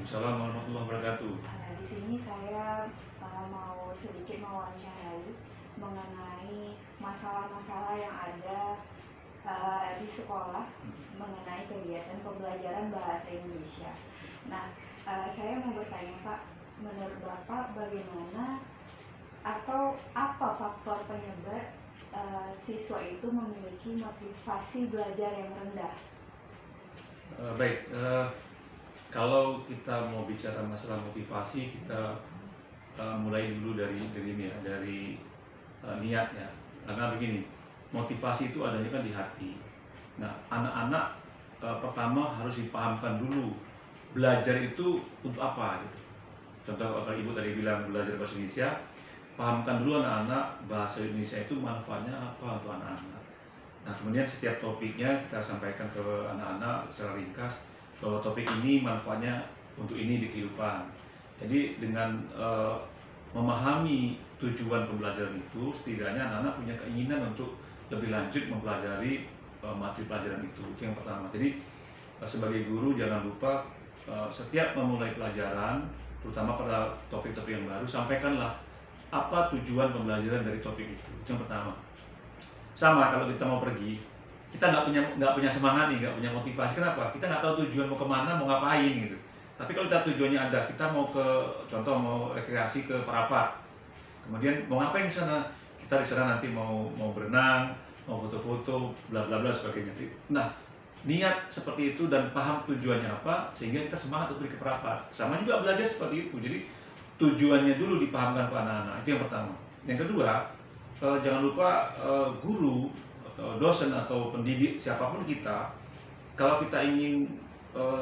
Waalaikumsalam warahmatullahi wabarakatuh. Di sini saya mau sedikit mewawancarai mengenai masalah-masalah yang ada di sekolah mengenai kegiatan pembelajaran bahasa Indonesia. Nah, saya mau bertanya Pak, menurut Bapak bagaimana atau apa faktor penyebab siswa itu memiliki motivasi belajar yang rendah? Baik, kalau kita mau bicara masalah motivasi, kita mulai dulu dari ini ya, dari niatnya. Karena begini, motivasi itu adanya kan di hati. Nah, anak-anak pertama harus dipahamkan dulu belajar itu untuk apa gitu. Contoh kalau Ibu tadi bilang belajar bahasa Indonesia, pahamkan dulu anak-anak bahasa Indonesia itu manfaatnya apa untuk anak-anak. Nah, kemudian setiap topiknya kita sampaikan ke anak-anak secara ringkas bahwa topik ini manfaatnya untuk ini di kehidupan. Jadi dengan memahami tujuan pembelajaran itu, setidaknya anak-anak punya keinginan untuk lebih lanjut mempelajari materi pelajaran itu yang pertama. Jadi sebagai guru jangan lupa setiap memulai pelajaran, terutama pada topik-topik yang baru, sampaikanlah apa tujuan pembelajaran dari topik itu yang pertama. Sama kalau kita mau pergi, kita nggak punya semangat nih, nggak punya motivasi. Kenapa? Kita nggak tahu tujuan mau kemana, mau ngapain gitu. Tapi kalau kita tujuannya ada, kita mau ke contoh mau rekreasi ke Parapat, kemudian mau ngapain di sana? Kita di sana nanti mau berenang, mau foto-foto, bla bla bla sebagainya. Nah, niat seperti itu dan paham tujuannya apa, sehingga kita semangat untuk pergi ke Parapat. Sama juga belajar seperti itu. Jadi tujuannya dulu dipahamkan ke anak-anak. Itu yang pertama. Yang kedua, jangan lupa guru, dosen atau pendidik siapapun kita, kalau kita ingin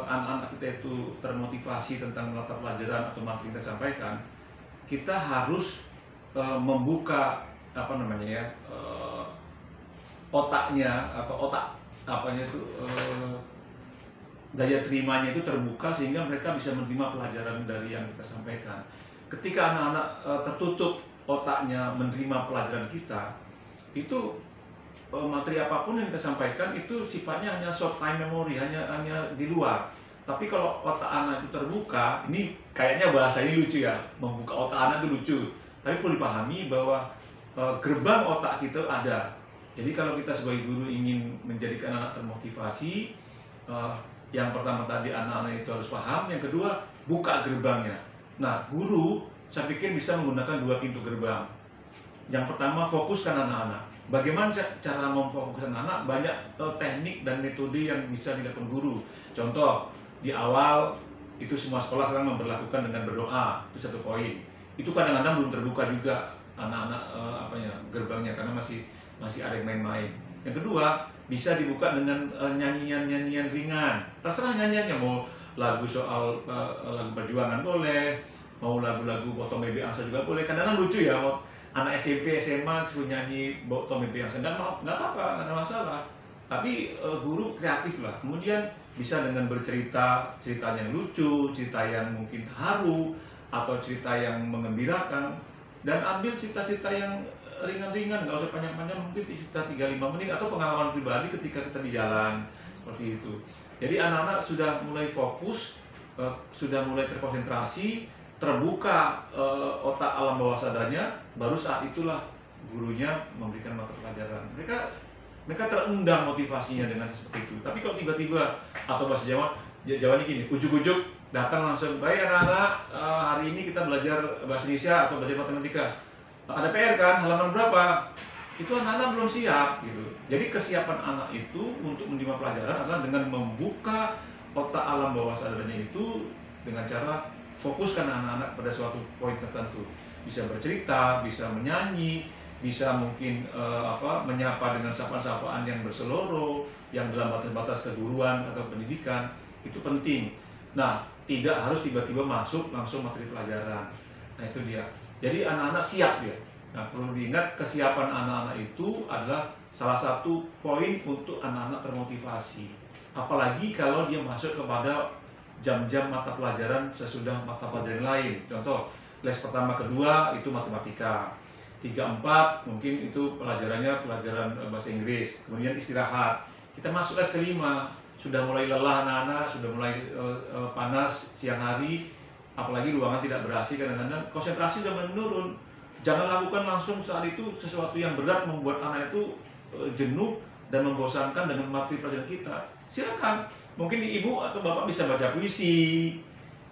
anak-anak kita itu termotivasi tentang mata pelajaran atau materi yang kita sampaikan, kita harus membuka otaknya atau daya terimanya itu terbuka sehingga mereka bisa menerima pelajaran dari yang kita sampaikan. Ketika anak-anak tertutup otaknya menerima pelajaran kita, itu materi apapun yang kita sampaikan itu sifatnya hanya short time memory, hanya di luar. Tapi kalau otak anak itu terbuka, ini kayaknya bahasa ini lucu ya, membuka otak anak itu lucu. Tapi perlu dipahami bahwa gerbang otak kita ada. Jadi kalau kita sebagai guru ingin menjadikan anak termotivasi, yang pertama tadi anak-anak itu harus paham, yang kedua buka gerbangnya. Nah, guru saya pikir bisa menggunakan dua pintu gerbang. Yang pertama, fokuskan anak-anak. Bagaimana cara memfokuskan anak? Banyak teknik dan metode yang bisa dilakukan guru. Contoh, di awal itu semua sekolah sekarang memperlakukan dengan berdoa, itu satu poin. Itu kadang-kadang belum terbuka juga anak-anak gerbangnya karena masih ada yang main-main. Yang kedua, bisa dibuka dengan nyanyian-nyanyian ringan. Terserah nyanyiannya, mau lagu soal lagu perjuangan boleh, mau lagu-lagu Botong Bebe Angsa juga boleh. Kadang-kadang lucu ya, anak SMP, SMA suruh nyanyi Botong Bebe Angsa, nggak apa-apa, nggak ada masalah. Tapi guru kreatif lah. Kemudian bisa dengan ceritanya yang lucu, cerita yang mungkin haru, atau cerita yang mengembirakan. Dan ambil cerita-cerita yang ringan-ringan, nggak usah panjang-panjang, mungkin cerita 3-5 menit atau pengalaman pribadi ketika kita di jalan, seperti itu. Jadi anak-anak sudah mulai fokus, sudah mulai terkonsentrasi, terbuka otak alam bawah sadarnya, baru saat itulah gurunya memberikan mata pelajaran. Mereka terundang motivasinya dengan seperti itu. Tapi kalau tiba-tiba, atau bahasa Jawanya gini, ujuk-ujuk datang langsung, baik anak-anak, hari ini kita belajar bahasa Indonesia atau belajar matematika. Ada PR kan, halaman berapa? Itu anak-anak belum siap gitu. Jadi kesiapan anak itu untuk menerima pelajaran adalah dengan membuka otak alam bawah sadarnya itu dengan cara fokuskan anak-anak pada suatu poin tertentu. Bisa bercerita, bisa menyanyi, bisa mungkin menyapa dengan sapaan-sapaan yang berseloroh, yang dalam batas-batas keguruan atau pendidikan, itu penting. Nah, tidak harus tiba-tiba masuk langsung materi pelajaran. Nah, itu dia. Jadi anak-anak siap ya. Nah, perlu diingat kesiapan anak-anak itu adalah salah satu poin untuk anak-anak termotivasi. Apalagi kalau dia masuk kepada jam-jam mata pelajaran sesudah mata pelajaran lain. Contoh, les pertama kedua itu matematika. 3-4 mungkin itu pelajaran bahasa Inggris. Kemudian istirahat. Kita masuk les kelima. sudah mulai lelah anak-anak, sudah mulai panas siang hari, apalagi ruangan tidak ber-AC, kadang-kadang konsentrasi sudah menurun. Jangan lakukan langsung saat itu sesuatu yang berat membuat anak itu jenuh dan membosankan dengan materi pelajaran kita. Silakan, mungkin ibu atau bapak bisa baca puisi,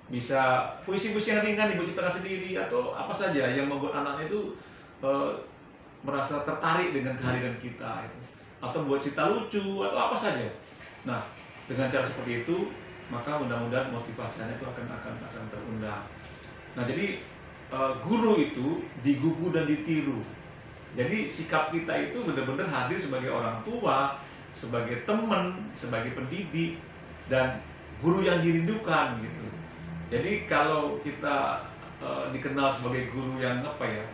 bisa puisi-puisi yang ringan ibu ciptakan sendiri, atau apa saja yang membuat anaknya itu merasa tertarik dengan kehadiran kita itu. Atau buat cerita lucu atau apa saja. Nah, dengan cara seperti itu, maka mudah-mudahan motivasinya itu akan terundang. Nah, jadi guru itu digugu dan ditiru. Jadi sikap kita itu benar-benar hadir sebagai orang tua, sebagai teman, sebagai pendidik, dan guru yang dirindukan gitu. Jadi kalau kita dikenal sebagai guru yang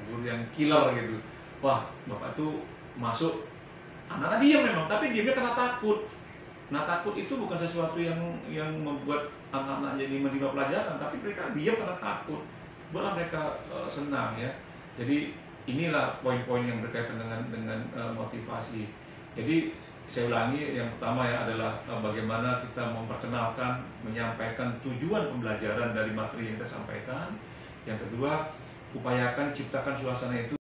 guru yang killer gitu, wah bapak tuh masuk, anak-anak diam memang, tapi diamnya karena takut. Nah, takut itu bukan sesuatu yang membuat anak-anak jadi menerima pelajaran, tapi mereka diam karena takut. Buatlah mereka senang ya. Jadi inilah poin-poin yang berkaitan dengan motivasi. Jadi saya ulangi, yang pertama ya adalah bagaimana kita memperkenalkan, menyampaikan tujuan pembelajaran dari materi yang kita sampaikan. Yang kedua, upayakan ciptakan suasana itu